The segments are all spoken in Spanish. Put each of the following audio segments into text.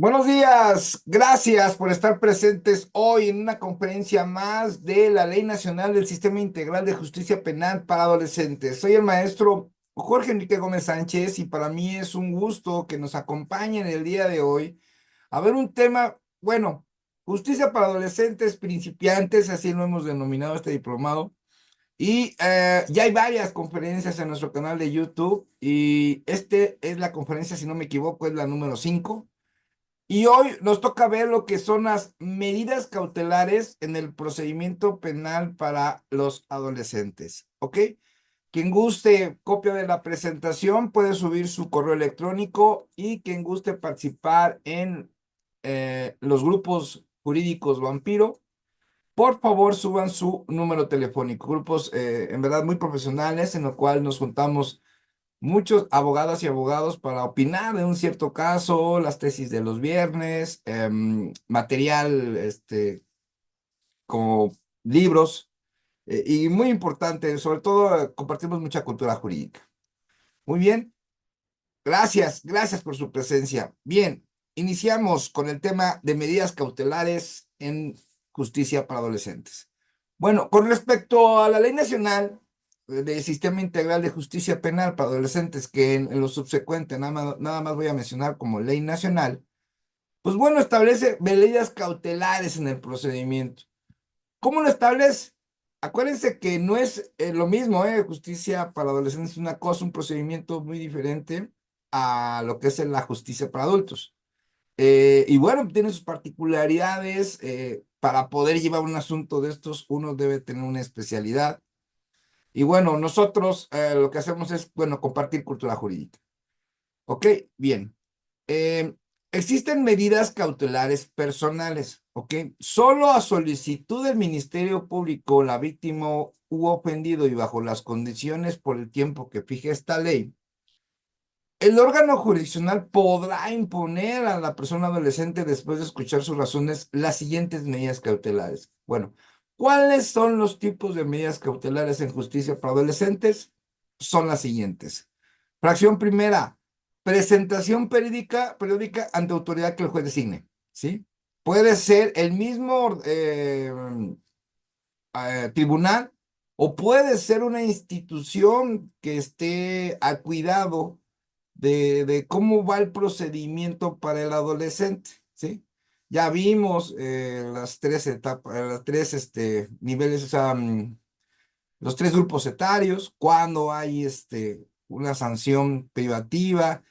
Buenos días, gracias por estar presentes hoy en una conferencia más de la Ley Nacional del Sistema Integral de Justicia Penal para Adolescentes. Soy el maestro Jorge Enrique Gómez Sánchez y para mí es un gusto que nos acompañen el día de hoy a ver un tema, bueno, justicia para adolescentes principiantes, así lo hemos denominado este diplomado. Y ya hay varias conferencias en nuestro canal de YouTube y este es la conferencia, si no me equivoco, es la número 5. Y hoy nos toca ver lo que son las medidas cautelares en el procedimiento penal para los adolescentes, ¿ok? Quien guste copia de la presentación puede subir su correo electrónico y quien guste participar en los grupos jurídicos Vampiro, por favor suban su número telefónico. Grupos en verdad muy profesionales en los cuales nos juntamos muchos abogadas y abogados para opinar de un cierto caso, las tesis de los viernes, material, como libros, y muy importante, sobre todo, compartimos mucha cultura jurídica. Muy bien, gracias por su presencia. Bien, iniciamos con el tema de medidas cautelares en justicia para adolescentes. Bueno, con respecto a la Ley Nacional del Sistema Integral de Justicia Penal para Adolescentes, que en lo subsecuente nada más voy a mencionar como Ley Nacional, pues bueno, establece medidas cautelares en el procedimiento. ¿Cómo lo establece? Acuérdense que no es lo mismo, justicia para adolescentes es una cosa, un procedimiento muy diferente a lo que es la justicia para adultos. Y bueno, tiene sus particularidades. Para poder llevar un asunto de estos, uno debe tener una especialidad. Y bueno, nosotros lo que hacemos es, bueno, compartir cultura jurídica. ¿Ok? Bien. Eh, Existen medidas cautelares personales, ¿ok? Solo a solicitud del Ministerio Público, la víctima u ofendido y bajo las condiciones por el tiempo que fije esta ley, el órgano jurisdiccional podrá imponer a la persona adolescente, después de escuchar sus razones, las siguientes medidas cautelares. Bueno, ¿cuáles son los tipos de medidas cautelares en justicia para adolescentes? Son las siguientes. Fracción primera, presentación periódica ante autoridad que el juez designe, ¿sí? Puede ser el mismo tribunal o puede ser una institución que esté al cuidado de cómo va el procedimiento para el adolescente, ¿sí? Ya vimos las tres etapas, las tres niveles, o sea, los tres grupos etarios, cuando hay una sanción privativa,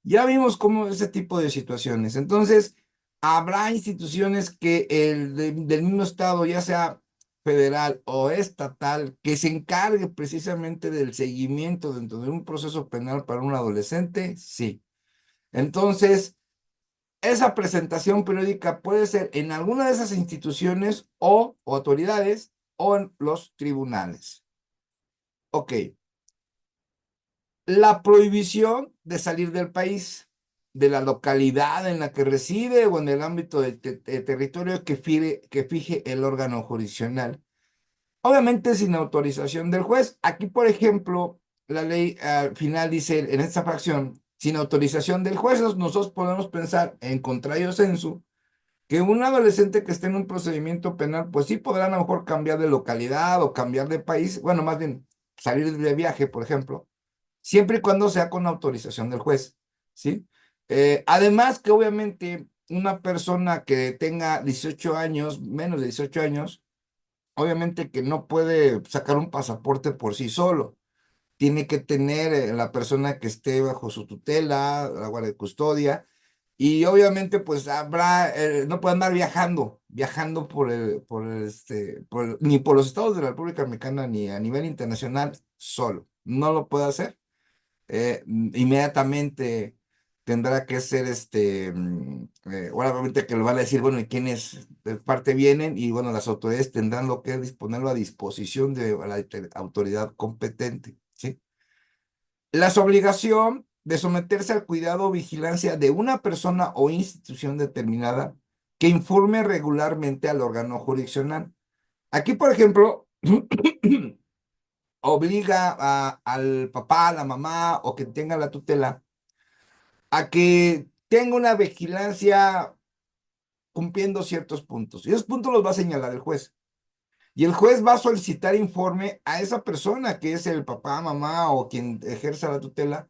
ya vimos cómo ese tipo de situaciones. Entonces, habrá instituciones que del mismo estado, ya sea federal o estatal, que se encargue precisamente del seguimiento dentro de un proceso penal para un adolescente, sí. Entonces, esa presentación periódica puede ser en alguna de esas instituciones o autoridades o en los tribunales. Ok. La prohibición de salir del país, de la localidad en la que reside o en el ámbito del territorio que fije el órgano jurisdiccional. Obviamente sin autorización del juez. Aquí, por ejemplo, la ley al final dice en esta fracción, sin autorización del juez, nosotros podemos pensar en contrario sensu, que un adolescente que esté en un procedimiento penal, pues sí podrá a lo mejor cambiar de localidad o cambiar de país, bueno, más bien salir de viaje, por ejemplo, siempre y cuando sea con autorización del juez, ¿sí? Además que obviamente una persona que tenga 18 años, menos de 18 años, obviamente que no puede sacar un pasaporte por sí solo. Tiene que tener la persona que esté bajo su tutela, la guardia de custodia, y obviamente pues no puede andar viajando ni por los estados de la República Mexicana ni a nivel internacional solo. No lo puede hacer. Inmediatamente tendrá que ser obviamente que le van a decir, bueno, ¿y quiénes de parte vienen? Y bueno, las autoridades tendrán lo que disponerlo a disposición de la autoridad competente, ¿sí? La obligación de someterse al cuidado o vigilancia de una persona o institución determinada que informe regularmente al órgano jurisdiccional. Aquí, por ejemplo, obliga al papá, a la mamá o que tenga la tutela a que tenga una vigilancia cumpliendo ciertos puntos. Y esos puntos los va a señalar el juez. Y el juez va a solicitar informe a esa persona que es el papá, mamá o quien ejerza la tutela.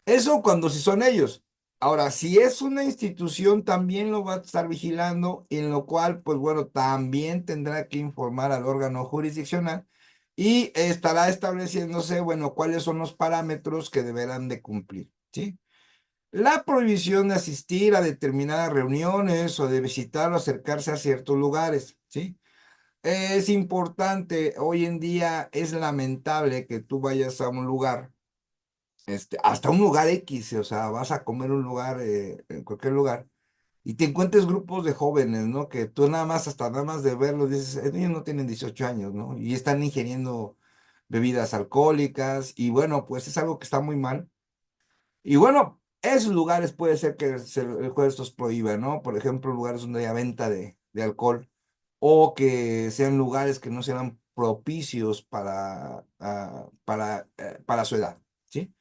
Eso cuando si son ellos. Ahora, si es una institución, también lo va a estar vigilando, en lo cual, pues bueno, también tendrá que informar al órgano jurisdiccional y estará estableciéndose, bueno, cuáles son los parámetros que deberán de cumplir, ¿sí? La prohibición de asistir a determinadas reuniones o de visitar o acercarse a ciertos lugares, ¿sí? Es importante, hoy en día es lamentable que tú vayas a un lugar, hasta un lugar X, o sea, vas a comer un lugar, en cualquier lugar, y te encuentres grupos de jóvenes, ¿no? Que tú nada más, hasta nada más de verlos, dices, ellos no tienen 18 años, ¿no? Y están ingiriendo bebidas alcohólicas, y bueno, pues es algo que está muy mal. Y bueno, esos lugares puede ser que el juez los prohíba, ¿no? Por ejemplo, lugares donde haya venta de alcohol o que sean lugares que no sean propicios para su edad, ¿sí?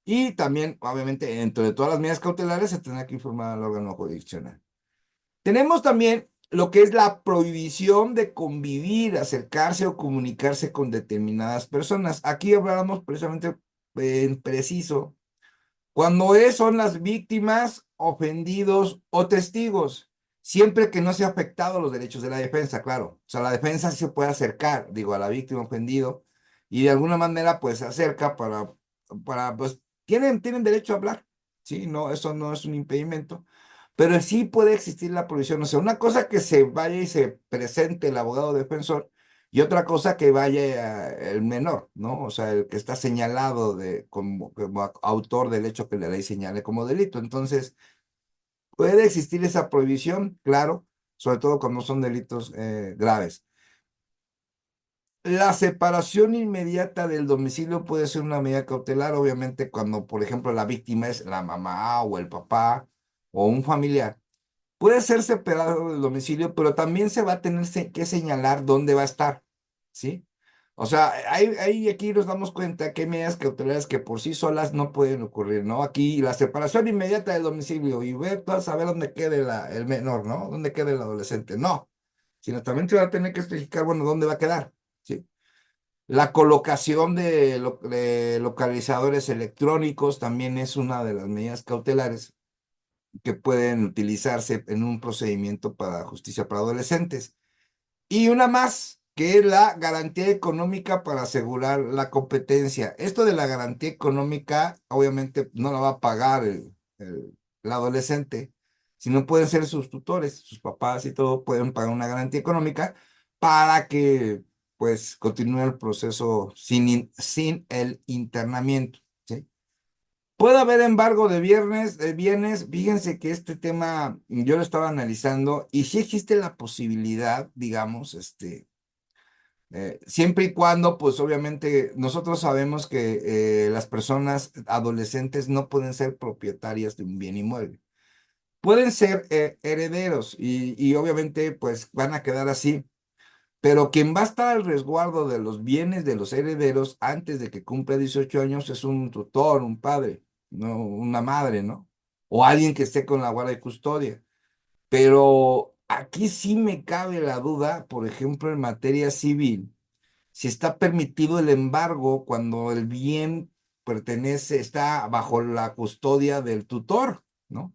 Y también, obviamente, dentro de todas las medidas cautelares se tendrá que informar al órgano jurisdiccional. Tenemos también lo que es la prohibición de convivir, acercarse o comunicarse con determinadas personas. Aquí hablamos precisamente en preciso cuando son las víctimas, ofendidos o testigos, siempre que no sea afectado los derechos de la defensa, claro. O sea, la defensa sí se puede acercar, digo, a la víctima ofendido y de alguna manera pues se acerca pues, tienen derecho a hablar, ¿sí? No, eso no es un impedimento, pero sí puede existir la prohibición. O sea, una cosa que se vaya y se presente el abogado defensor y otra cosa que vaya el menor, ¿no? O sea, el que está señalado como autor del hecho que la ley señale como delito. Entonces, puede existir esa prohibición, claro, sobre todo cuando son delitos graves. La separación inmediata del domicilio puede ser una medida cautelar, obviamente, cuando, por ejemplo, la víctima es la mamá o el papá o un familiar. Puede ser separado del domicilio, pero también se va a tener que señalar dónde va a estar, ¿sí? O sea, aquí nos damos cuenta que hay medidas cautelares que por sí solas no pueden ocurrir, ¿no? Aquí la separación inmediata del domicilio y ver, a saber dónde quede el menor, ¿no? Dónde quede el adolescente, no. Sino también se va a tener que especificar, bueno, dónde va a quedar, ¿sí? La colocación de localizadores electrónicos también es una de las medidas cautelares que pueden utilizarse en un procedimiento para justicia para adolescentes. Y una más, que es la garantía económica para asegurar la competencia. Esto de la garantía económica, obviamente no la va a pagar el adolescente, sino pueden ser sus tutores, sus papás y todo, pueden pagar una garantía económica para que pues continúe el proceso sin el internamiento, ¿sí? Puede haber embargo de bienes. Fíjense que este tema yo lo estaba analizando y sí existe la posibilidad, digamos, siempre y cuando, pues obviamente nosotros sabemos que las personas adolescentes no pueden ser propietarias de un bien inmueble. Pueden ser herederos y obviamente pues van a quedar así, pero quien va a estar al resguardo de los bienes de los herederos antes de que cumpla 18 años es un tutor, un padre, no una madre, ¿no? O alguien que esté con la guardia y custodia. Pero aquí sí me cabe la duda, por ejemplo, en materia civil, si está permitido el embargo cuando el bien está bajo la custodia del tutor, ¿no?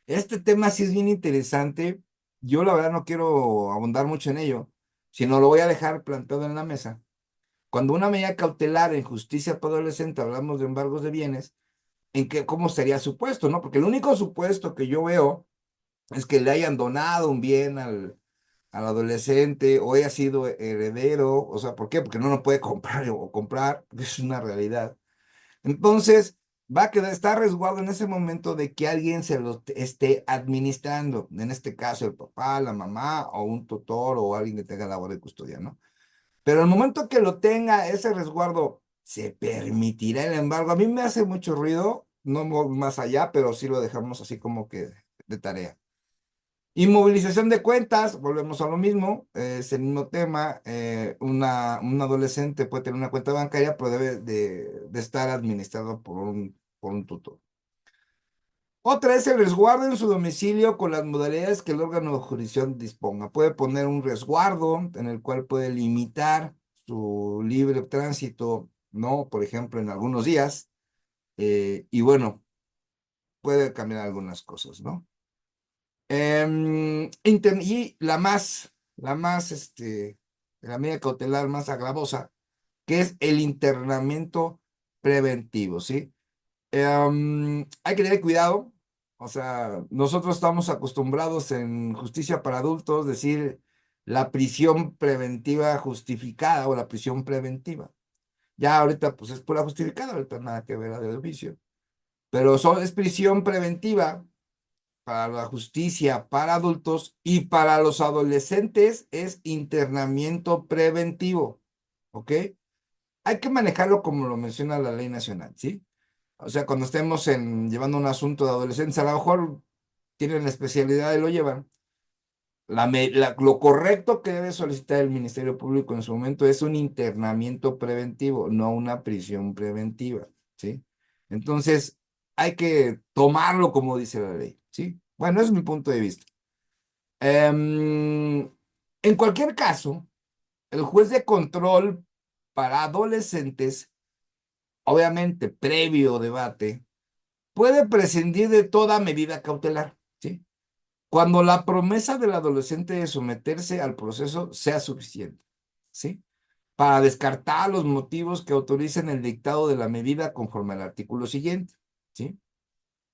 Este tema sí es bien interesante. Yo la verdad no quiero abundar mucho en ello, sino lo voy a dejar plantado en la mesa. Cuando una medida cautelar en justicia para adolescente hablamos de embargos de bienes, ¿cómo sería supuesto, no? Porque el único supuesto que yo veo es que le hayan donado un bien al adolescente o haya sido heredero. O sea, ¿por qué? Porque no lo puede comprar o comprar, es una realidad. Entonces, va a quedar, está a resguardo en ese momento de que alguien se lo esté administrando, en este caso el papá, la mamá o un tutor o alguien que tenga labor de custodia, ¿no? Pero el momento que lo tenga ese resguardo, se permitirá el embargo. A mí me hace mucho ruido, no más allá, pero sí lo dejamos así como que de tarea. Inmovilización de cuentas, volvemos a lo mismo, es el mismo tema. Un adolescente puede tener una cuenta bancaria, pero debe de estar administrado por un tutor. Otra es el resguardo en su domicilio con las modalidades que el órgano de jurisdicción disponga. Puede poner un resguardo en el cual puede limitar su libre tránsito, ¿no? Por ejemplo, en algunos días. Y bueno, puede cambiar algunas cosas, ¿no? Y la medida cautelar más agravosa, que es el internamiento preventivo, ¿sí? Hay que tener cuidado, o sea, nosotros estamos acostumbrados en justicia para adultos decir la prisión preventiva justificada o la prisión preventiva. Ya ahorita pues es pura justificada, ahorita nada que ver a del oficio, pero es prisión preventiva para la justicia para adultos y para los adolescentes es internamiento preventivo, ¿ok? Hay que manejarlo como lo menciona la ley nacional, ¿sí? O sea, cuando estemos llevando un asunto de adolescentes, a lo mejor tienen la especialidad y lo llevan. Lo correcto que debe solicitar el Ministerio Público en su momento es un internamiento preventivo, no una prisión preventiva, ¿sí? Entonces, hay que tomarlo como dice la ley, ¿sí? Bueno, ese es mi punto de vista. En cualquier caso, el juez de control para adolescentes, obviamente previo debate, puede prescindir de toda medida cautelar, ¿sí? Cuando la promesa del adolescente de someterse al proceso sea suficiente, ¿sí? Para descartar los motivos que autoricen el dictado de la medida conforme al artículo siguiente, ¿sí?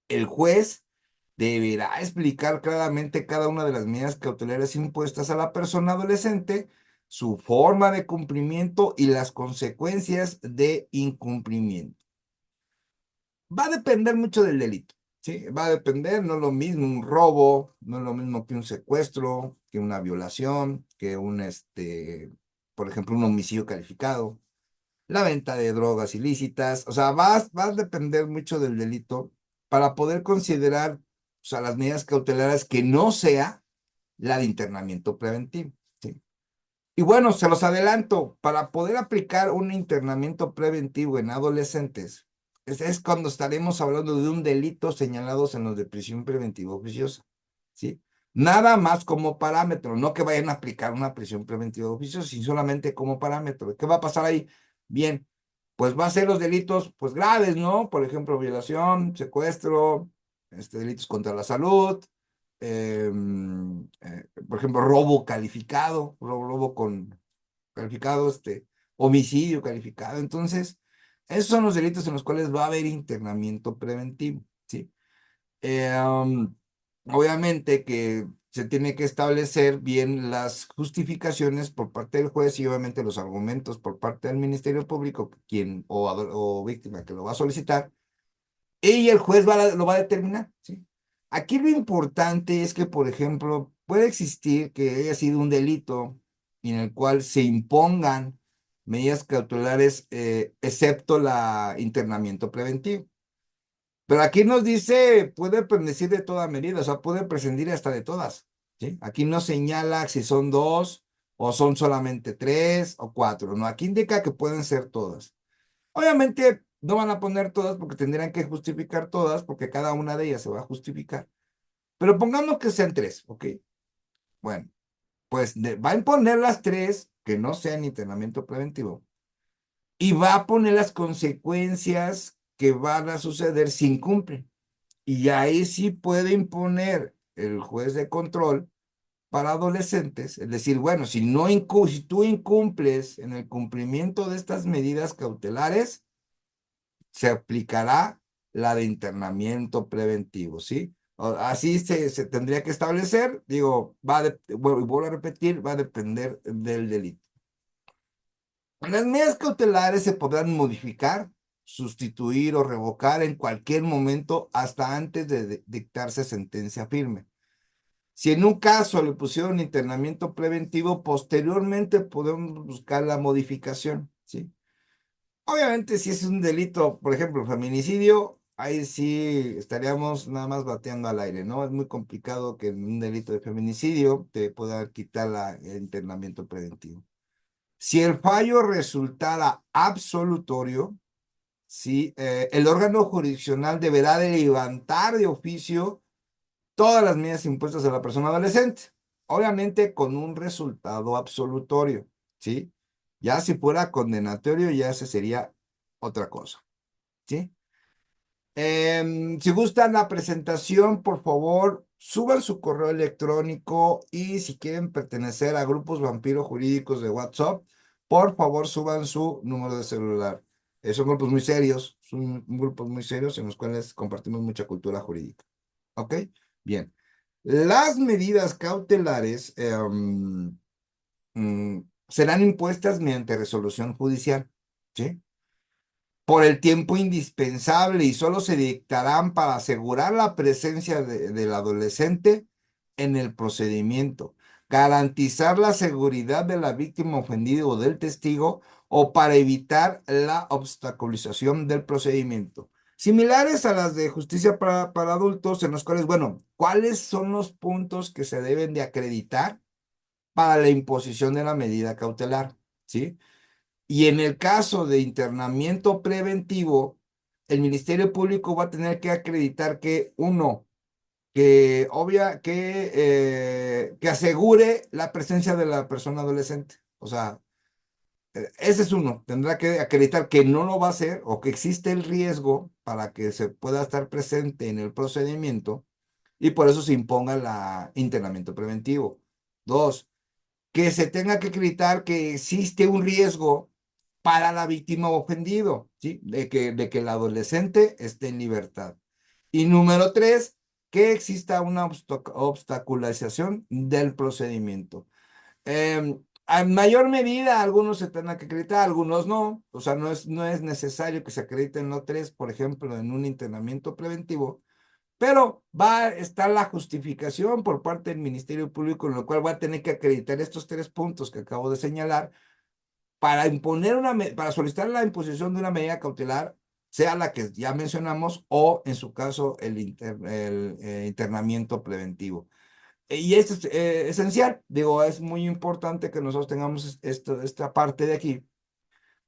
El juez deberá explicar claramente cada una de las medidas cautelares impuestas a la persona adolescente, su forma de cumplimiento y las consecuencias de incumplimiento. Va a depender mucho del delito, ¿sí? Va a depender, no es lo mismo un robo, no es lo mismo que un secuestro, que una violación, que por ejemplo, un homicidio calificado, la venta de drogas ilícitas, o sea, va a depender mucho del delito para poder considerar, o sea, las medidas cautelares que no sea la de internamiento preventivo, ¿sí? Y bueno, se los adelanto, para poder aplicar un internamiento preventivo en adolescentes, es cuando estaremos hablando de un delito señalados en los de prisión preventiva oficiosa, ¿sí? Nada más como parámetro, no que vayan a aplicar una prisión preventiva oficiosa, sino solamente como parámetro. ¿Qué va a pasar ahí? Bien, pues va a ser los delitos, pues graves, ¿no? Por ejemplo, violación, secuestro, delitos contra la salud, por ejemplo, robo calificado, robo con calificado, homicidio calificado. Entonces, esos son los delitos en los cuales va a haber internamiento preventivo, ¿sí? Obviamente que se tiene que establecer bien las justificaciones por parte del juez y obviamente los argumentos por parte del Ministerio Público, o víctima que lo va a solicitar, y el juez lo va a determinar, ¿sí? Aquí lo importante es que, por ejemplo, puede existir que haya sido un delito en el cual se impongan medidas cautelares, excepto la internamiento preventivo. Pero aquí nos dice, puede prescindir de toda medida, o sea, puede prescindir hasta de todas, ¿sí? Aquí no señala si son dos o son solamente tres o cuatro, no, aquí indica que pueden ser todas. Obviamente no van a poner todas porque tendrían que justificar todas, porque cada una de ellas se va a justificar. Pero pongamos que sean tres, ¿ok? Bueno, pues va a imponer las tres que no sean internamiento preventivo y va a poner las consecuencias que van a suceder si incumplen. Y ahí sí puede imponer el juez de control para adolescentes, es decir, bueno, si tú incumples en el cumplimiento de estas medidas cautelares, se aplicará la de internamiento preventivo, ¿sí? Así se tendría que establecer, digo, vuelvo a repetir, va a depender del delito. Las medidas cautelares se podrán modificar, sustituir o revocar en cualquier momento hasta antes de dictarse sentencia firme. Si en un caso le pusieron internamiento preventivo, posteriormente podemos buscar la modificación, ¿sí? Obviamente, si es un delito, por ejemplo, feminicidio, ahí sí estaríamos nada más bateando al aire, ¿no? Es muy complicado que en un delito de feminicidio te pueda quitar el internamiento preventivo. Si el fallo resultara absolutorio, ¿sí? El órgano jurisdiccional deberá de levantar de oficio todas las medidas impuestas a la persona adolescente, obviamente con un resultado absolutorio, ¿sí? Ya si fuera condenatorio, ya ese sería otra cosa, ¿sí? Si gustan la presentación, por favor, suban su correo electrónico y si quieren pertenecer a grupos vampiro jurídicos de WhatsApp, por favor, suban su número de celular. Son grupos muy serios, son grupos muy serios en los cuales compartimos mucha cultura jurídica. ¿Ok? Bien. Las medidas cautelares serán impuestas mediante resolución judicial, ¿sí? Por el tiempo indispensable y solo se dictarán para asegurar la presencia del adolescente en el procedimiento, garantizar la seguridad de la víctima ofendida o del testigo o para evitar la obstaculización del procedimiento. Similares a las de justicia para adultos, en los cuales, bueno, ¿cuáles son los puntos que se deben de acreditar para la imposición de la medida cautelar? ¿Sí? Y en el caso de internamiento preventivo, el Ministerio Público va a tener que acreditar que, uno, que asegure la presencia de la persona adolescente. O sea, ese es uno. Tendrá que acreditar que no lo va a hacer o que existe el riesgo para que se pueda estar presente en el procedimiento y por eso se imponga el internamiento preventivo. Dos, que se tenga que acreditar que existe un riesgo para la víctima ofendido, ¿sí? De que el adolescente esté en libertad. Y número tres, que exista una obstaculización del procedimiento. En mayor medida, algunos se tendrán que acreditar, algunos no. O sea, no es necesario que se acrediten los tres, por ejemplo, en un internamiento preventivo, pero va a estar la justificación por parte del Ministerio Público, en lo cual va a tener que acreditar estos tres puntos que acabo de señalar para para solicitar la imposición de una medida cautelar, sea la que ya mencionamos o, en su caso, el internamiento preventivo. Y esto es esencial, digo, es muy importante que nosotros tengamos esta parte de aquí,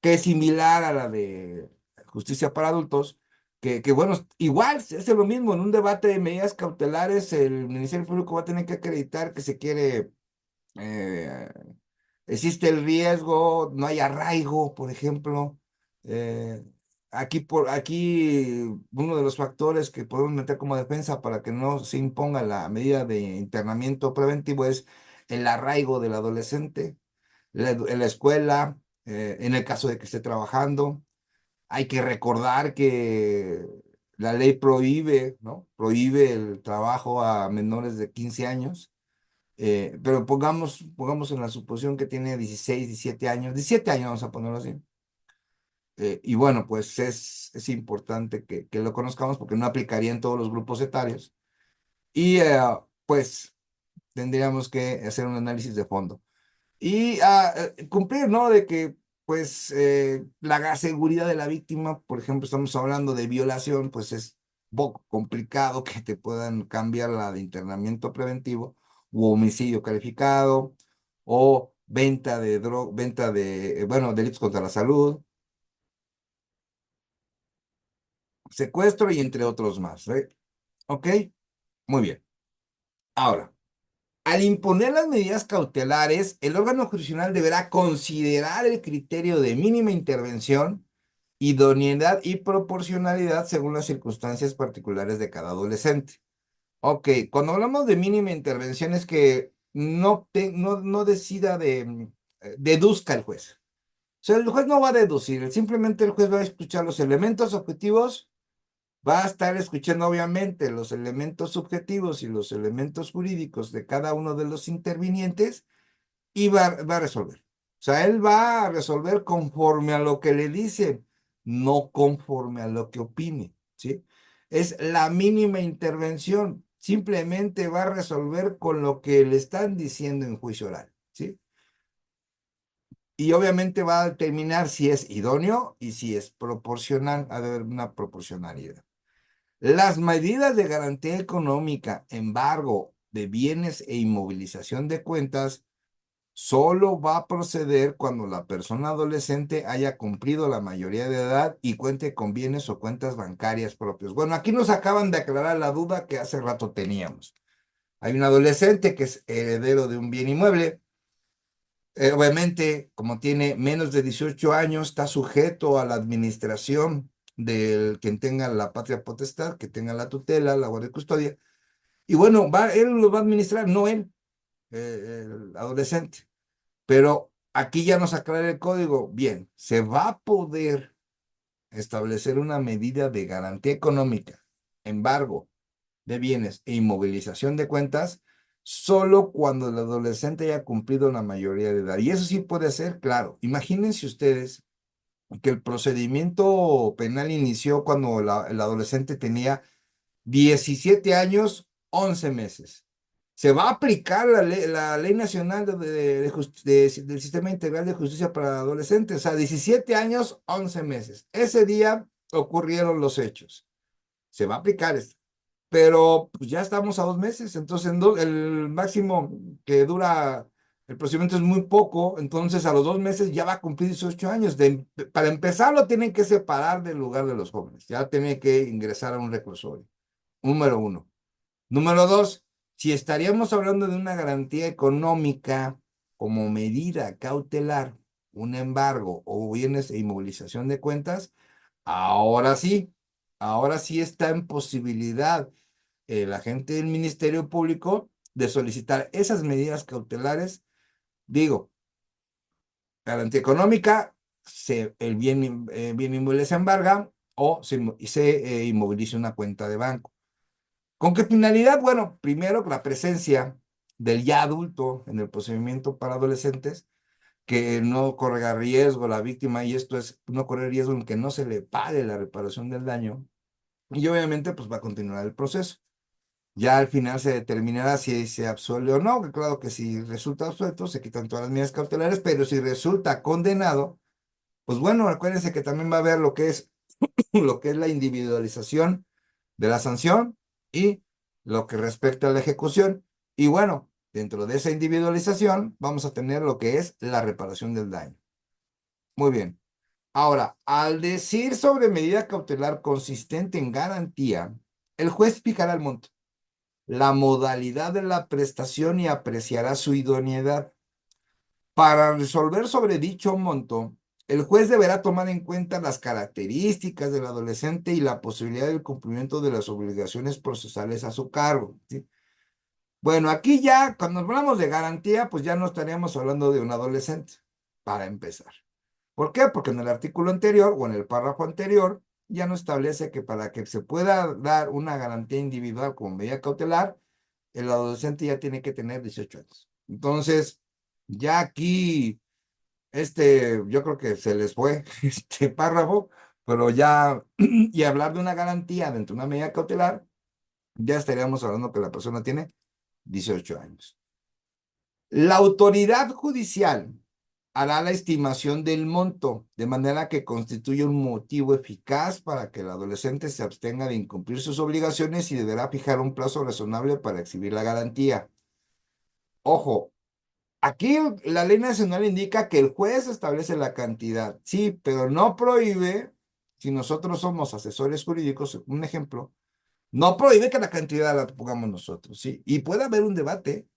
que es similar a la de justicia para adultos, que bueno, igual es lo mismo, en un debate de medidas cautelares, el Ministerio Público va a tener que acreditar que se quiere, eh, existe el riesgo, no hay arraigo, por ejemplo. eh, aquí uno de los factores que podemos meter como defensa para que no se imponga la medida de internamiento preventivo es el arraigo del adolescente en la escuela, en el caso de que esté trabajando. Hay que recordar que la ley prohíbe, ¿no? Prohíbe el trabajo a menores de 15 años, pero pongamos en la suposición que tiene 16, 17 años, 17 años vamos a ponerlo así. Y bueno, pues es importante que lo conozcamos porque no aplicaría en todos los grupos etarios. Y pues tendríamos que hacer un análisis de fondo. Y cumplir, ¿no? De que, pues, la seguridad de la víctima, por ejemplo, estamos hablando de violación, pues es poco complicado que te puedan cambiar la de internamiento preventivo u homicidio calificado o bueno, delitos contra la salud, secuestro y entre otros más, ¿eh? ¿Ok? Muy bien. Ahora. Al imponer las medidas cautelares, el órgano jurisdiccional deberá considerar el criterio de mínima intervención, idoneidad y proporcionalidad según las circunstancias particulares de cada adolescente. Ok, cuando hablamos de mínima intervención es que no decida deduzca el juez. O sea, el juez no va a deducir, simplemente el juez va a escuchar los elementos objetivos. Va a estar escuchando, obviamente, los elementos subjetivos y los elementos jurídicos de cada uno de los intervinientes y va a resolver. O sea, él va a resolver conforme a lo que le dicen, no conforme a lo que opine, ¿sí? Es la mínima intervención. Simplemente va a resolver con lo que le están diciendo en juicio oral, ¿sí? Y obviamente va a determinar si es idóneo y si es proporcional, ha de haber una proporcionalidad. Las medidas de garantía económica, embargo de bienes e inmovilización de cuentas Solo va a proceder cuando la persona adolescente haya cumplido la mayoría de edad y cuente con bienes o cuentas bancarias propios. Bueno, aquí nos acaban de aclarar la duda que hace rato teníamos. Hay un adolescente que es heredero de un bien inmueble. Obviamente, como tiene menos de 18 años, está sujeto a la administración del quien tenga la patria potestad, que tenga la tutela, la guardia y custodia. Y bueno, él lo va a administrar, no él, el adolescente. Pero aquí ya nos aclara el código. Bien, se va a poder establecer una medida de garantía económica, embargo de bienes e inmovilización de cuentas solo cuando el adolescente haya cumplido la mayoría de edad. Y eso sí puede ser, claro. Imagínense ustedes que el procedimiento penal inició cuando el adolescente tenía 17 años, 11 meses. Se va a aplicar la ley nacional del Sistema Integral de Justicia para Adolescentes, o sea, 17 años, 11 meses. Ese día ocurrieron los hechos. Se va a aplicar esto. Pero pues ya estamos a 2 meses, entonces el máximo que dura el procedimiento es muy poco, entonces a los 2 meses ya va a cumplir 18 años. Para empezar, lo tienen que separar del lugar de los jóvenes, ya tiene que ingresar a un reclusorio. Número uno. Número dos, si estaríamos hablando de una garantía económica como medida cautelar, un embargo o bienes e inmovilización de cuentas, ahora sí está en posibilidad el agente del Ministerio Público de solicitar esas medidas cautelares. Digo, garantía económica, bien inmueble se embarga o se inmoviliza una cuenta de banco. ¿Con qué finalidad? Bueno, primero, la presencia del ya adulto en el procedimiento para adolescentes, que no corra riesgo la víctima, y esto es no correr riesgo en que no se le pague la reparación del daño, y obviamente pues va a continuar el proceso. Ya al final se determinará si se absuelve o no, que claro que si resulta absuelto se quitan todas las medidas cautelares, pero si resulta condenado, pues bueno, acuérdense que también va a haber lo que es, lo que es la individualización de la sanción y lo que respecta a la ejecución. Y bueno, dentro de esa individualización vamos a tener lo que es la reparación del daño. Muy bien. Ahora, al decir sobre medida cautelar consistente en garantía, el juez fijará el monto, la modalidad de la prestación y apreciará su idoneidad. Para resolver sobre dicho monto, el juez deberá tomar en cuenta las características del adolescente y la posibilidad del cumplimiento de las obligaciones procesales a su cargo, ¿sí? Bueno, aquí ya, cuando hablamos de garantía, pues ya no estaríamos hablando de un adolescente, para empezar. ¿Por qué? Porque en el artículo anterior o en el párrafo anterior ya no establece que para que se pueda dar una garantía individual como medida cautelar, el adolescente ya tiene que tener 18 años. Entonces, ya aquí, yo creo que se les fue este párrafo, pero ya, y hablar de una garantía dentro de una medida cautelar, ya estaríamos hablando que la persona tiene 18 años. La autoridad judicial hará la estimación del monto, de manera que constituye un motivo eficaz para que el adolescente se abstenga de incumplir sus obligaciones y deberá fijar un plazo razonable para exhibir la garantía. Ojo, aquí la ley nacional indica que el juez establece la cantidad, sí, pero no prohíbe, si nosotros somos asesores jurídicos, un ejemplo, no prohíbe que la cantidad la pongamos nosotros, ¿sí? Y puede haber un debate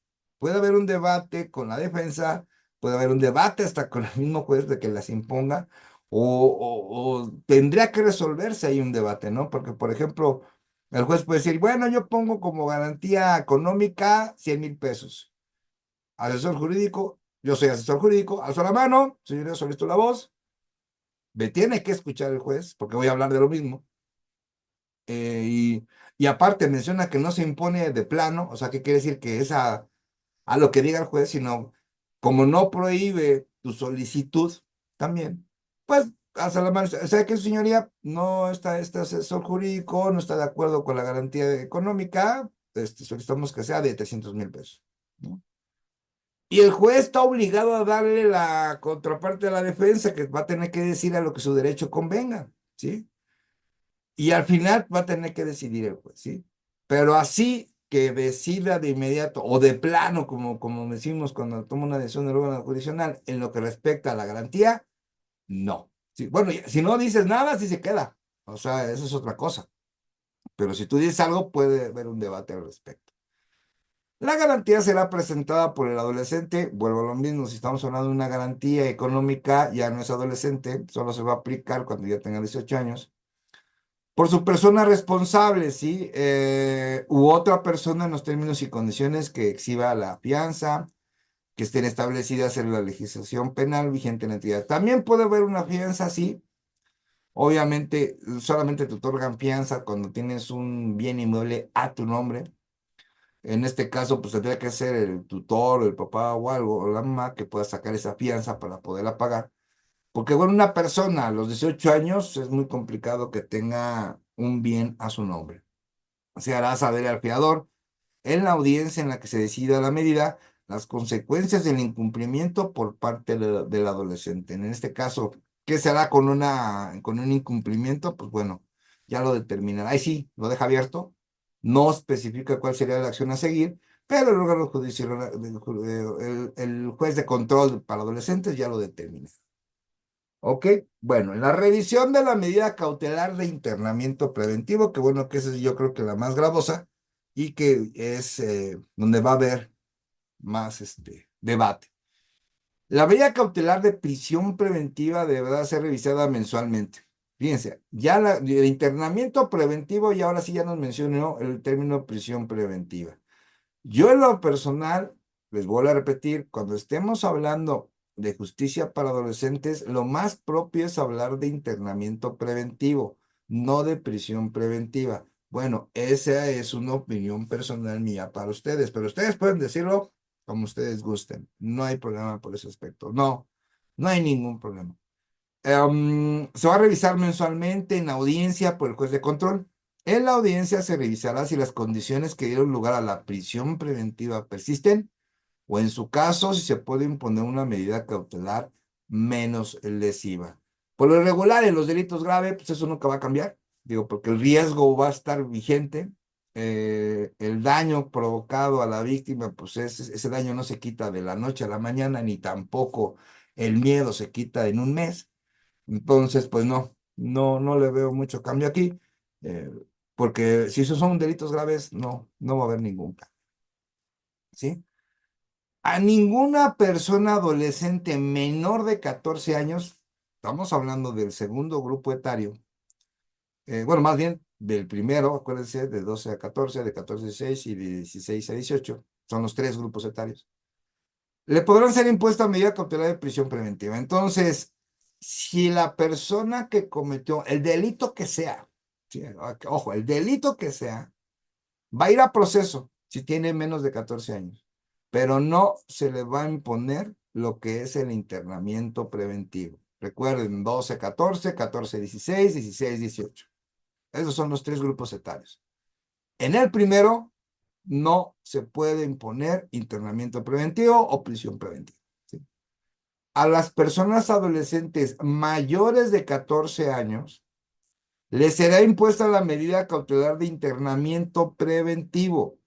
con la defensa, puede haber un debate hasta con el mismo juez de que las imponga, o tendría que resolverse ahí un debate, ¿no? Porque, por ejemplo, el juez puede decir, bueno, yo pongo como garantía económica 100,000 pesos. Asesor jurídico, yo soy asesor jurídico, alzo la mano, señoría, solicito la voz, me tiene que escuchar el juez, porque voy a hablar de lo mismo. Y aparte menciona que no se impone de plano, o sea, ¿qué quiere decir? Que es a lo que diga el juez, sino como no prohíbe tu solicitud también, pues hasta la mano, o sea que su señoría no está, este asesor jurídico no está de acuerdo con la garantía económica, solicitamos que sea de 300,000 pesos, ¿no? Y el juez está obligado a darle la contraparte a la defensa, que va a tener que decir a lo que su derecho convenga, ¿sí? Y al final va a tener que decidir el juez, ¿sí? Pero así, que decida de inmediato o de plano, como decimos cuando toma una decisión del órgano jurisdiccional, en lo que respecta a la garantía, no. Sí, bueno, si no dices nada, sí se queda. O sea, eso es otra cosa. Pero si tú dices algo, puede haber un debate al respecto. La garantía será presentada por el adolescente. Vuelvo a lo mismo, si estamos hablando de una garantía económica, ya no es adolescente, solo se va a aplicar cuando ya tenga 18 años. Por su persona responsable, ¿sí? U otra persona en los términos y condiciones que exhiba la fianza, que estén establecidas en la legislación penal vigente en la entidad. También puede haber una fianza, sí. Obviamente, solamente te otorgan fianza cuando tienes un bien inmueble a tu nombre. En este caso, pues tendría que ser el tutor, el papá o algo, o la mamá que pueda sacar esa fianza para poderla pagar. Porque, bueno, una persona a los 18 años es muy complicado que tenga un bien a su nombre. Se hará saber al fiador en la audiencia en la que se decida la medida las consecuencias del incumplimiento por parte del adolescente. En este caso, ¿qué se hará con un incumplimiento? Pues bueno, ya lo determinará. Ahí sí, lo deja abierto, no especifica cuál sería la acción a seguir, pero el órgano judicial, el juez de control para adolescentes ya lo determina. ¿Ok? Bueno, en la revisión de la medida cautelar de internamiento preventivo, que bueno, que esa es yo creo que la más gravosa y que es donde va a haber más debate. La medida cautelar de prisión preventiva deberá ser revisada mensualmente. Fíjense, ya el internamiento preventivo y ahora sí ya nos mencionó el término prisión preventiva. Yo en lo personal, les vuelvo a repetir, cuando estemos hablando de justicia para adolescentes, lo más propio es hablar de internamiento preventivo, no de prisión preventiva. Bueno, esa es una opinión personal mía para ustedes, pero ustedes pueden decirlo como ustedes gusten. No hay problema por ese aspecto. No, no hay ningún problema. Se va a revisar mensualmente en audiencia por el juez de control. En la audiencia se revisará si las condiciones que dieron lugar a la prisión preventiva persisten o en su caso si se puede imponer una medida cautelar menos lesiva. Por lo regular en los delitos graves, pues eso nunca va a cambiar, digo, porque el riesgo va a estar vigente, el daño provocado a la víctima, pues ese daño no se quita de la noche a la mañana, ni tampoco el miedo se quita en un mes. Entonces, pues no le veo mucho cambio aquí, eh, porque si esos son delitos graves, no va a haber ningún cambio, ¿sí? A ninguna persona adolescente menor de 14 años, estamos hablando del segundo grupo etario, bueno, más bien del primero, acuérdense, de 12 a 14, de 14 a 16 y de 16 a 18, son los tres grupos etarios. Le podrán ser impuesta medida cautelar de prisión preventiva. Entonces, si la persona que cometió el delito que sea, ¿sí? Ojo, el delito que sea, va a ir a proceso si tiene menos de 14 años, pero no se le va a imponer lo que es el internamiento preventivo. Recuerden, 12, 14, 14, 16, 16, 18. Esos son los tres grupos etarios. En el primero, no se puede imponer internamiento preventivo o prisión preventiva. ¿Sí? A las personas adolescentes mayores de 14 años, les será impuesta la medida cautelar de internamiento preventivo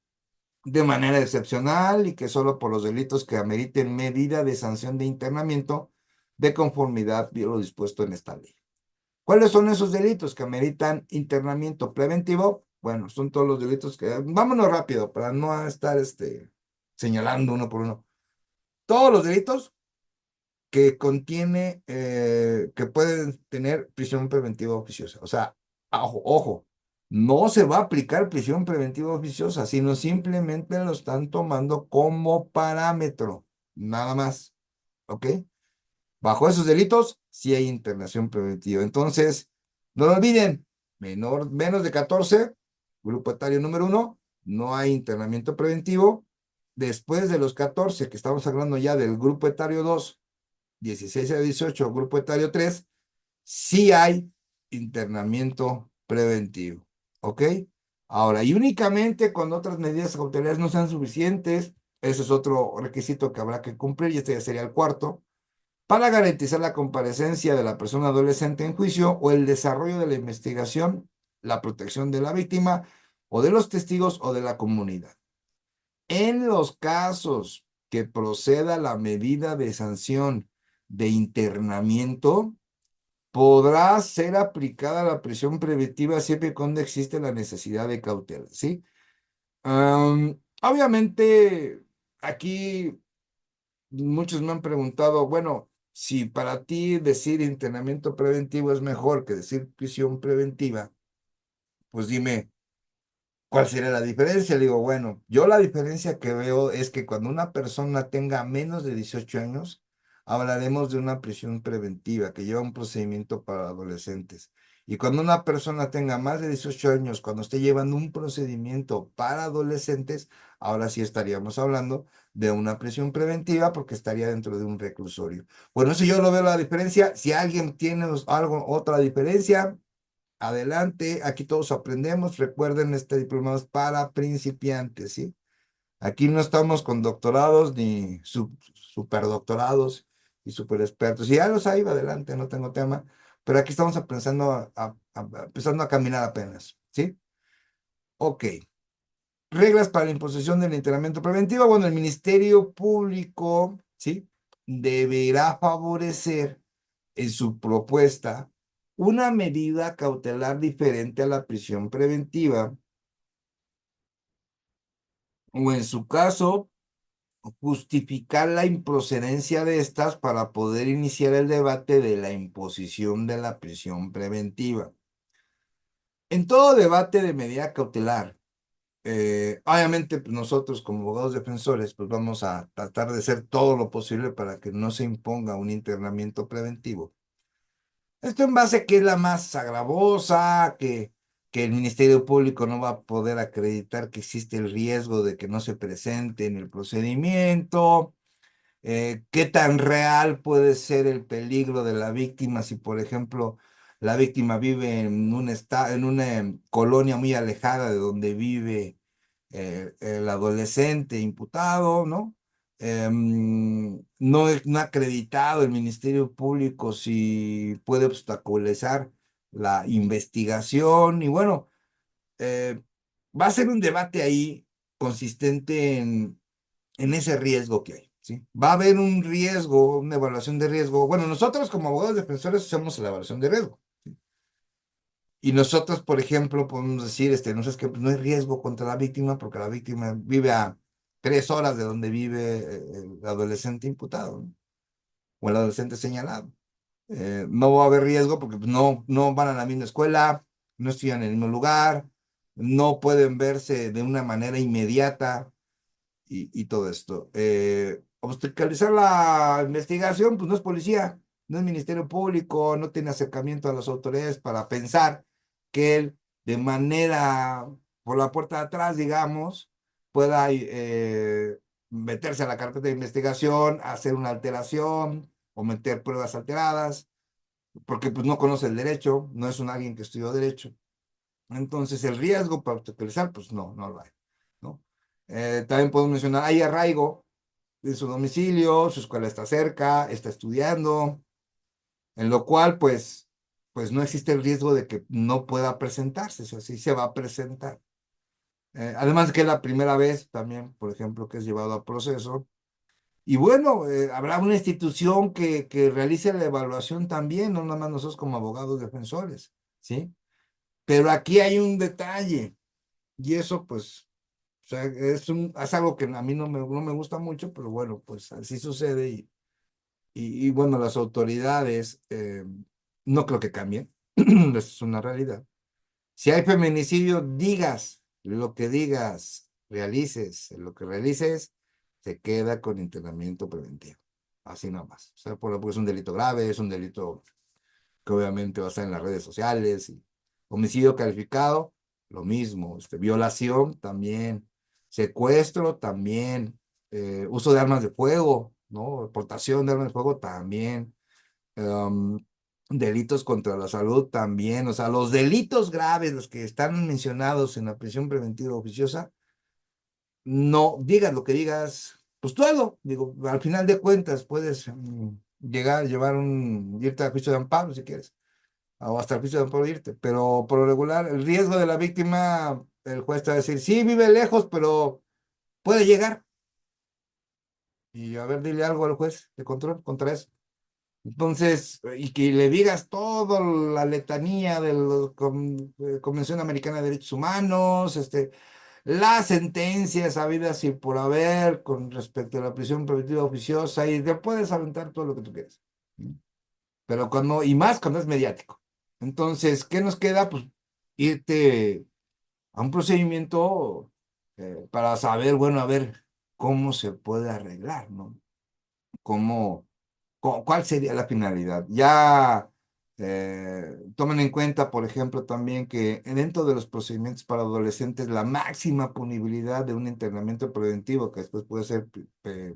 de manera excepcional y que solo por los delitos que ameriten medida de sanción de internamiento de conformidad a lo dispuesto en esta ley. ¿Cuáles son esos delitos que ameritan internamiento preventivo? Bueno, son todos los delitos que... Vámonos rápido para no estar señalando uno por uno. Todos los delitos que contiene, que pueden tener prisión preventiva oficiosa. O sea, ojo, no se va a aplicar prisión preventiva oficiosa, sino simplemente lo están tomando como parámetro, nada más. ¿Ok? Bajo esos delitos, sí hay internación preventiva. Entonces, no lo olviden, menos de 14, grupo etario número 1, no hay internamiento preventivo. Después de los 14, que estamos hablando ya del grupo etario 2, 16 a 18, grupo etario 3, sí hay internamiento preventivo. ¿Ok? Ahora, y únicamente cuando otras medidas cautelares no sean suficientes, ese es otro requisito que habrá que cumplir, y este ya sería el cuarto, para garantizar la comparecencia de la persona adolescente en juicio o el desarrollo de la investigación, la protección de la víctima o de los testigos o de la comunidad. En los casos que proceda la medida de sanción de internamiento, podrá ser aplicada la prisión preventiva siempre y cuando existe la necesidad de cautela, ¿sí? Obviamente, aquí muchos me han preguntado, bueno, si para ti decir internamiento preventivo es mejor que decir prisión preventiva, pues dime, ¿cuál sería la diferencia? Le digo, bueno, yo la diferencia que veo es que cuando una persona tenga menos de 18 años, hablaremos de una prisión preventiva que lleva un procedimiento para adolescentes. Y cuando una persona tenga más de 18 años, cuando esté llevando un procedimiento para adolescentes, ahora sí estaríamos hablando de una prisión preventiva porque estaría dentro de un reclusorio. Bueno, eso yo lo veo la diferencia. Si alguien tiene otra diferencia, adelante, aquí todos aprendemos. Recuerden, este diplomado es para principiantes, ¿sí? Aquí no estamos con doctorados ni superdoctorados y super expertos. Y ya los hay, adelante, no tengo tema. Pero aquí estamos empezando empezando a caminar apenas, ¿sí? Ok. Reglas para la imposición del internamiento preventivo. Bueno, el Ministerio Público, ¿sí? Deberá favorecer en su propuesta una medida cautelar diferente a la prisión preventiva o en su caso justificar la improcedencia de estas para poder iniciar el debate de la imposición de la prisión preventiva. En todo debate de medida cautelar, obviamente pues, nosotros como abogados defensores pues vamos a tratar de hacer todo lo posible para que no se imponga un internamiento preventivo. Esto en base a que es la más agravosa, que el Ministerio Público no va a poder acreditar que existe el riesgo de que no se presente en el procedimiento, qué tan real puede ser el peligro de la víctima si, por ejemplo, la víctima vive en una colonia muy alejada de donde vive el adolescente imputado, ¿no? No ha acreditado el Ministerio Público si puede obstaculizar la investigación y bueno, eh, va a ser un debate ahí consistente en ese riesgo que hay, ¿sí? Va a haber un riesgo, una evaluación de riesgo. Bueno, nosotros como abogados defensores hacemos la evaluación de riesgo. Y nosotros, por ejemplo, podemos decir, no sé, es que no hay riesgo contra la víctima porque la víctima vive a 3 horas de donde vive el adolescente imputado, ¿no? O el adolescente señalado. No va a haber riesgo porque pues, no van a la misma escuela, no estudian en el mismo lugar, no pueden verse de una manera inmediata y todo esto. Obstaculizar la investigación, pues no es policía, no es Ministerio Público, no tiene acercamiento a las autoridades para pensar que él de manera por la puerta de atrás, digamos, pueda meterse a la carpeta de investigación, hacer una alteración o meter pruebas alteradas, porque pues no conoce el derecho, no es un alguien que estudió derecho. Entonces el riesgo para obstaculizar, pues no lo hay, ¿no? También puedo mencionar, hay arraigo de su domicilio, su escuela está cerca, está estudiando, en lo cual pues no existe el riesgo de que no pueda presentarse, o sea, sí se va a presentar. Además de que es la primera vez también, por ejemplo, que es llevado a proceso. Y bueno, habrá una institución que realice la evaluación también, no nada más nosotros como abogados defensores, ¿sí? Pero aquí hay un detalle, y eso pues o sea, es algo que a mí no me gusta mucho, pero bueno, pues así sucede y bueno, las autoridades no creo que cambien, eso es una realidad. Si hay feminicidio, digas lo que digas, realices lo que realices, se queda con internamiento preventivo. Así nomás. O sea, porque es un delito grave, es un delito que obviamente va a estar en las redes sociales. Homicidio calificado, lo mismo. Violación también. Secuestro también. Uso de armas de fuego, ¿no? Portación de armas de fuego también. em, Delitos contra la salud también. O sea, los delitos graves, los que están mencionados en la prisión preventiva oficiosa, no digas lo que digas, pues tú hazlo. Digo, al final de cuentas puedes irte a juicio de amparo si quieres o hasta el juicio de amparo irte, pero por lo regular el riesgo de la víctima el juez te va a decir, sí, vive lejos, pero puede llegar. Y a ver, dile algo al juez de control contra eso. Entonces, y que le digas toda la letanía de la Convención Americana de Derechos Humanos, las sentencias habidas y por haber con respecto a la prisión preventiva oficiosa, y te puedes aventar todo lo que tú quieras. Pero cuando, y más cuando es mediático. Entonces, ¿qué nos queda? Pues irte a un procedimiento para saber, bueno, a ver cómo se puede arreglar, ¿no? Cómo, ¿cuál sería la finalidad? Ya tomen en cuenta, por ejemplo, también que dentro de los procedimientos para adolescentes, la máxima punibilidad de un internamiento preventivo, que después puede ser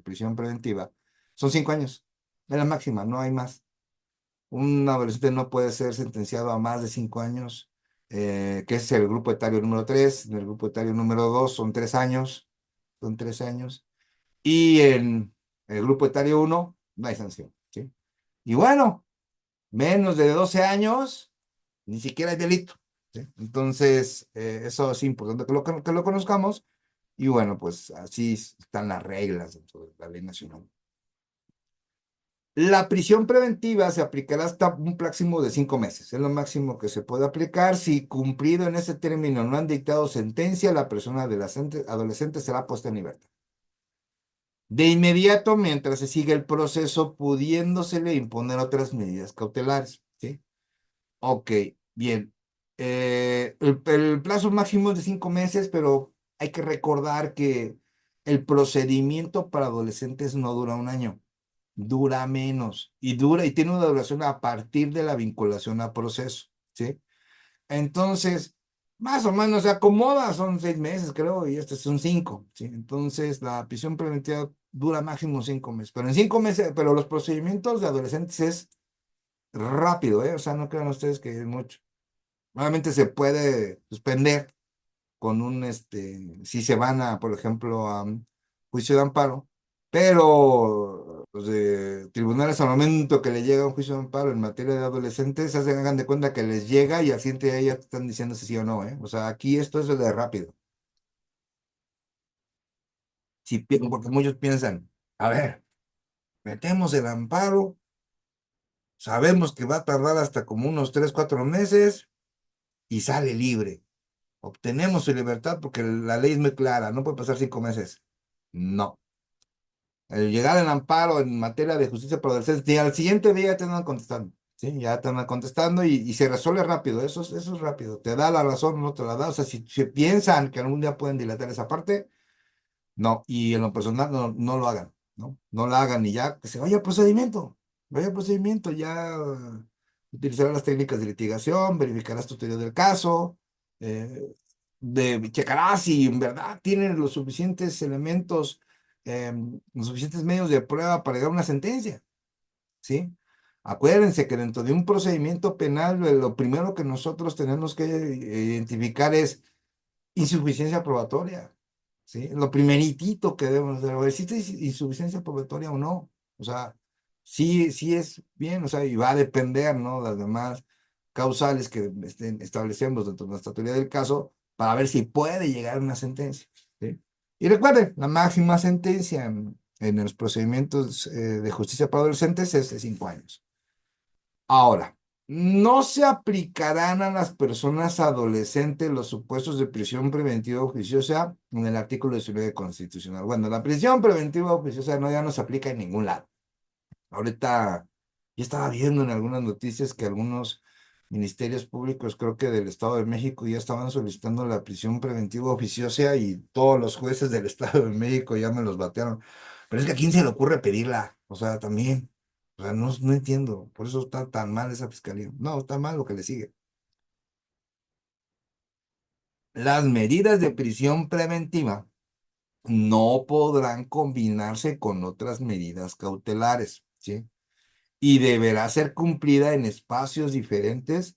prisión preventiva, son 5 años. Es la máxima, no hay más. Un adolescente no puede ser sentenciado a más de 5 años, que es el grupo etario número 3. En el grupo etario número 2 son 3 años. Y en el grupo etario 1 no hay sanción, ¿sí? Y bueno, menos de 12 años, ni siquiera hay delito, ¿sí? Entonces, eso es importante que lo conozcamos. Y bueno, pues así están las reglas dentro de la ley nacional. La prisión preventiva se aplicará hasta un máximo de 5 meses. Es lo máximo que se puede aplicar. Si cumplido en ese término no han dictado sentencia, la persona adolescente será puesta en libertad. De inmediato, mientras se sigue el proceso, pudiéndosele imponer otras medidas cautelares, ¿sí? Ok, bien. El plazo máximo es de 5 meses, pero hay que recordar que el procedimiento para adolescentes no dura un año, dura menos y tiene una duración a partir de la vinculación a proceso, ¿sí? Entonces, más o menos se acomoda, son 6 meses, creo, y este son 5, ¿sí? Entonces, la prisión preventiva dura máximo 5 meses, pero en 5 meses, pero los procedimientos de adolescentes es rápido, ¿eh? O sea, no crean ustedes que es mucho. Nuevamente se puede suspender con si se van a, por ejemplo, a un juicio de amparo, pero los de tribunales al momento que le llega un juicio de amparo en materia de adolescentes, hagan de cuenta que les llega y al siguiente día ya están diciendo si sí o no, ¿eh? O sea, aquí esto es de rápido. Porque muchos piensan, a ver, metemos el amparo, sabemos que va a tardar hasta como unos 3, 4 meses y sale libre. Obtenemos su libertad porque la ley es muy clara, no puede pasar 5 meses. No. El llegar al amparo en materia de justicia para adolescentes, y al siguiente día ya te andan contestando, ¿sí? Ya te andan contestando y se resuelve rápido, eso es rápido. Te da la razón, no te la da. O sea, si piensan que algún día pueden dilatar esa parte, no. Y en lo personal, no lo hagan, ¿no? No lo hagan y ya que se vaya al procedimiento, ya utilizarás las técnicas de litigación, verificarás tu teoría del caso, eh, checarás si en verdad tienen los suficientes elementos, los suficientes medios de prueba para llegar a una sentencia, ¿sí? Acuérdense que dentro de un procedimiento penal, lo primero que nosotros tenemos que identificar es insuficiencia probatoria, ¿sí? Lo primeritito que debemos hacer, a ver, ¿existe insuficiencia probatoria o no? O sea, sí es bien, o sea, y va a depender, ¿no? Las demás causales que establecemos dentro de nuestra teoría del caso para ver si puede llegar a una sentencia, ¿sí? Y recuerden, la máxima sentencia en los procedimientos de justicia para adolescentes es de 5 años. Ahora, no se aplicarán a las personas adolescentes los supuestos de prisión preventiva oficiosa en el artículo 19 constitucional. Bueno, la prisión preventiva oficiosa no, ya no se aplica en ningún lado. Ahorita yo estaba viendo en algunas noticias que algunos ministerios públicos, creo que del Estado de México, ya estaban solicitando la prisión preventiva oficiosa y todos los jueces del Estado de México ya me los batearon. Pero es que a quién se le ocurre pedirla, o sea, también. O sea, no entiendo. Por eso está tan mal esa fiscalía. No, está mal lo que le sigue. Las medidas de prisión preventiva no podrán combinarse con otras medidas cautelares, ¿sí? Y deberá ser cumplida en espacios diferentes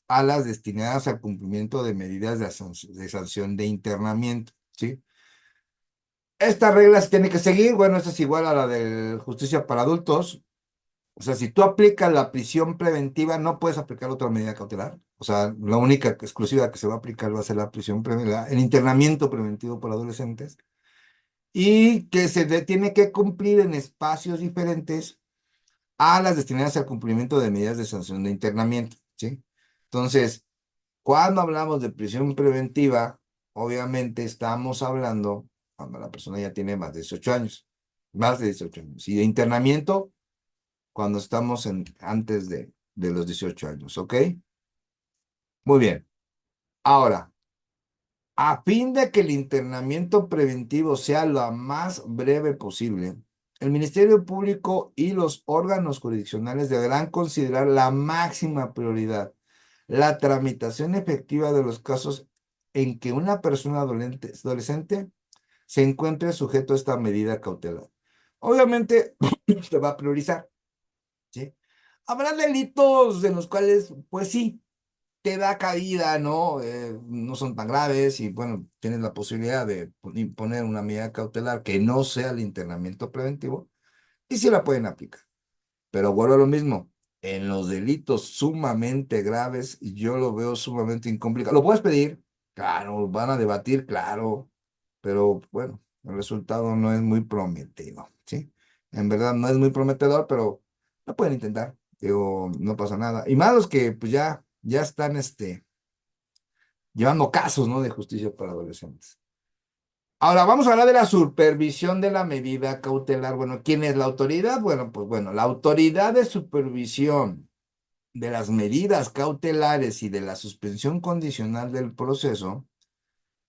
a las destinadas al cumplimiento de medidas de sanción de internamiento, ¿sí? Estas reglas tienen que seguir, bueno, esta es igual a la de justicia para adultos, O sea, si tú aplicas la prisión preventiva, no puedes aplicar otra medida cautelar. O sea, la única exclusiva que se va a aplicar va a ser la prisión preventiva, el internamiento preventivo para adolescentes, y que tiene que cumplir en espacios diferentes a las destinadas al cumplimiento de medidas de sanción de internamiento, ¿sí? Entonces, cuando hablamos de prisión preventiva, obviamente estamos hablando cuando la persona ya tiene más de 18 años, más de 18 años, y de internamiento cuando estamos antes de los 18 años, ¿ok? Muy bien. Ahora, a fin de que el internamiento preventivo sea lo más breve posible, el Ministerio Público y los órganos jurisdiccionales deberán considerar la máxima prioridad la tramitación efectiva de los casos en que una persona adolescente se encuentre sujeto a esta medida cautelar. Obviamente, se va a priorizar, ¿sí? Habrá delitos en los cuales, pues sí, te da cabida, ¿no? No son tan graves y bueno, tienes la posibilidad de imponer una medida cautelar que no sea el internamiento preventivo y sí la pueden aplicar. Pero vuelvo a lo mismo, en los delitos sumamente graves, yo lo veo sumamente incomplicado. ¿Lo puedes pedir? Claro, van a debatir, claro, pero bueno, el resultado no es muy prometedor, ¿sí? En verdad no es muy prometedor, pero lo pueden intentar, digo, no pasa nada. Y más los que pues ya están llevando casos, ¿no? De justicia para adolescentes. Ahora vamos a hablar de la supervisión de la medida cautelar. Bueno, ¿quién es la autoridad? Bueno, pues bueno, la autoridad de supervisión de las medidas cautelares y de la suspensión condicional del proceso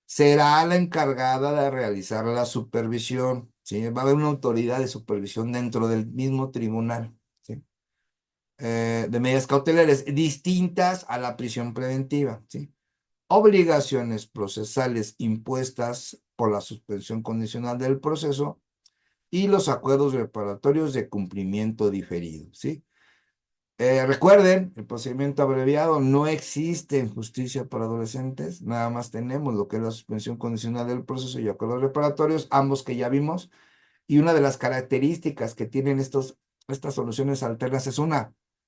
será la encargada de realizar la supervisión, ¿sí? Va a haber una autoridad de supervisión dentro del mismo tribunal, ¿sí? De medidas cautelares distintas a la prisión preventiva, ¿sí? Obligaciones procesales impuestas por la suspensión condicional del proceso y los acuerdos reparatorios de cumplimiento diferido, ¿sí? Recuerden, el procedimiento abreviado no existe en justicia para adolescentes, nada más tenemos lo que es la suspensión condicional del proceso y acuerdos reparatorios, ambos que ya vimos, y una de las características que tienen estas soluciones alternas es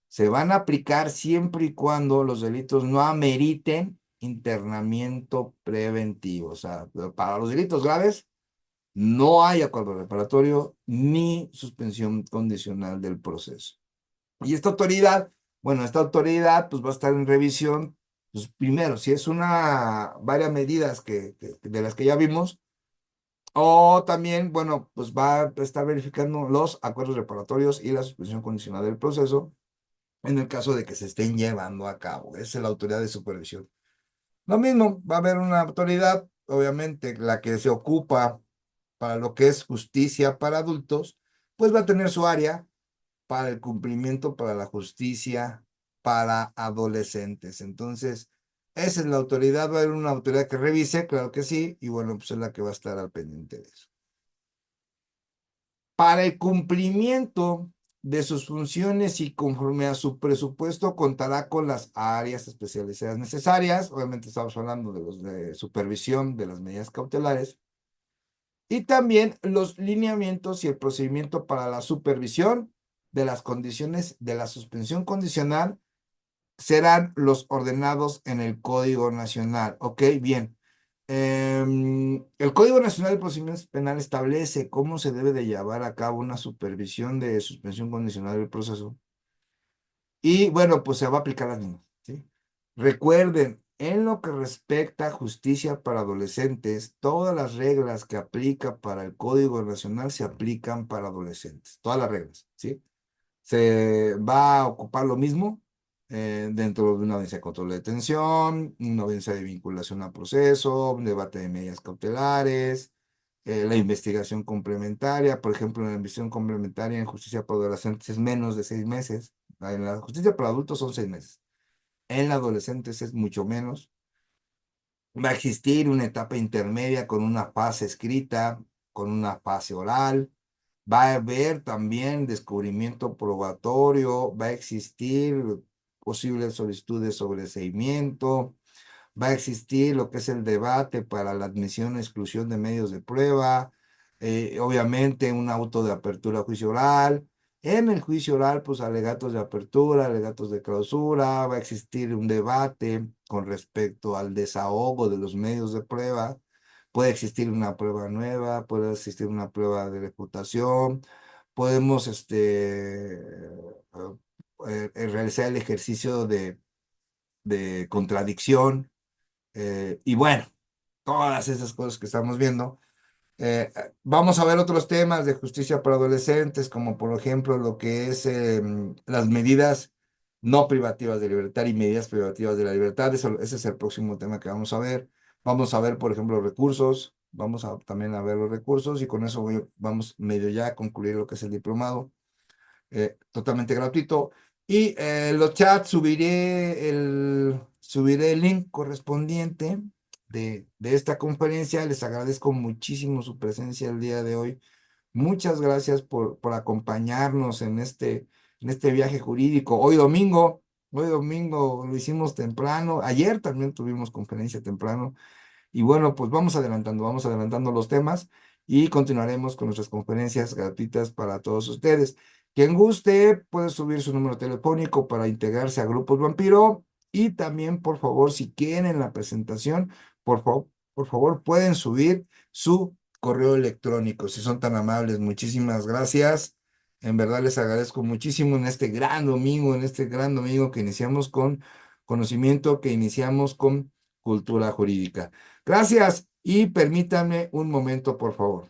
se van a aplicar siempre y cuando los delitos no ameriten internamiento preventivo, o sea, para los delitos graves no hay acuerdo reparatorio ni suspensión condicional del proceso. Y esta autoridad pues va a estar en revisión, pues primero, si es varias medidas de las que ya vimos, o también, bueno, pues va a estar verificando los acuerdos reparatorios y la suspensión condicional del proceso en el caso de que se estén llevando a cabo. Esa es la autoridad de supervisión. Lo mismo, va a haber una autoridad, obviamente, la que se ocupa para lo que es justicia para adultos, pues va a tener su área para el cumplimiento, para la justicia, para adolescentes. Entonces, esa es la autoridad, va a haber una autoridad que revise, claro que sí, y bueno, pues es la que va a estar al pendiente de eso. Para el cumplimiento de sus funciones y conforme a su presupuesto, contará con las áreas especializadas necesarias. Obviamente estamos hablando de los de supervisión de las medidas cautelares y también los lineamientos y el procedimiento para la supervisión de las condiciones de la suspensión condicional serán los ordenados en el Código Nacional. Ok, bien. El Código Nacional de Procedimientos Penales establece cómo se debe de llevar a cabo una supervisión de suspensión condicional del proceso. Y bueno, pues se va a aplicar las mismas, ¿sí? Recuerden, en lo que respecta a justicia para adolescentes, todas las reglas que aplica para el Código Nacional se aplican para adolescentes, todas las reglas, ¿sí? Se va a ocupar lo mismo dentro de una audiencia de control de detención, una audiencia de vinculación a proceso, un debate de medidas cautelares, la investigación complementaria. Por ejemplo, la investigación complementaria en justicia para adolescentes es menos de 6 meses. En la justicia para adultos son 6 meses. En adolescentes es mucho menos. Va a existir una etapa intermedia con una fase escrita, con una fase oral. Va a haber también descubrimiento probatorio, va a existir posibles solicitudes de sobreseimiento, va a existir lo que es el debate para la admisión o exclusión de medios de prueba, obviamente un auto de apertura a juicio oral, En el juicio oral, pues alegatos de apertura, alegatos de clausura, va a existir un debate con respecto al desahogo de los medios de prueba, puede existir una prueba nueva, puede existir una prueba de reputación, podemos realizar el ejercicio de contradicción, y bueno, todas esas cosas que estamos viendo. Vamos a ver otros temas de justicia para adolescentes, como por ejemplo lo que es las medidas no privativas de libertad y medidas privativas de la libertad. Ese es el próximo tema que vamos a ver. Vamos a ver, por ejemplo, los recursos. Vamos a, también a ver los recursos y con eso vamos medio ya a concluir lo que es el diplomado, totalmente gratuito. Y los chats subiré el link correspondiente de esta conferencia. Les agradezco muchísimo su presencia el día de hoy. Muchas gracias por acompañarnos en este viaje jurídico. Hoy domingo lo hicimos temprano. Ayer también tuvimos conferencia temprano. Y bueno, pues vamos adelantando los temas y continuaremos con nuestras conferencias gratuitas para todos ustedes. Quien guste puede subir su número telefónico para integrarse a Grupos Vampiro y también, por favor, si quieren la presentación, por favor, pueden subir su correo electrónico, si son tan amables. Muchísimas gracias. En verdad les agradezco muchísimo en este gran domingo que iniciamos con conocimiento, que iniciamos con cultura jurídica. Gracias y permítanme un momento, por favor.